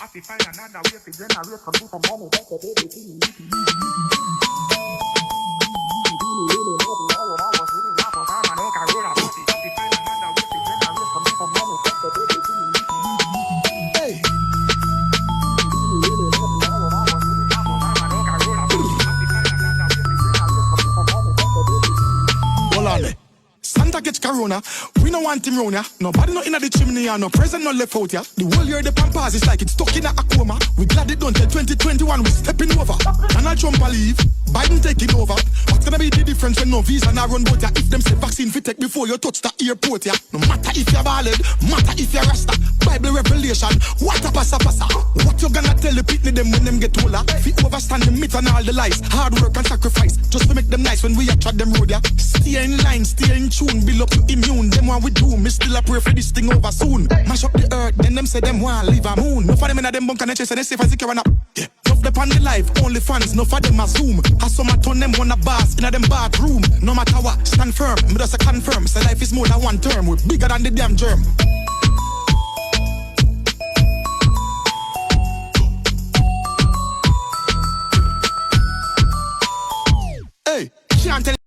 to find another way to generate some people money. That's the baby thing. Hey. Hold on there. Santa gets corona, we no want him round ya. Nobody not inna the chimney ya, no present no left out ya. The whole year the Pampas is like it's stuck in a coma. We glad it done till 2021, we stepping over. Donald Trump a leave, Biden taking over. What's gonna be the difference when no visa na run boat ya? If them say vaccine fit take before you touch the airport ya. No matter if you're ballad, matter if you're rasta. Bible revelation, what a passa. What you gonna tell the people them when them get older? Fi overstand the myth and all the lies. Hard work and sacrifice, just to make them nice when we a trod them road ya. Stay in line, stay in tune, build up your immune. Them what we do, me still a pray for this thing over soon. Mash up the earth, then them say them want leave a moon. No for them inna them bunk and chase and they safe and secure and up. Yeah, enough them on the life, only fans. No for them a zoom. As some a turn them on a boss inna them bathroom. No matter what, stand firm. Me just a confirm. Say life is more than one term. We're bigger than the damn germ.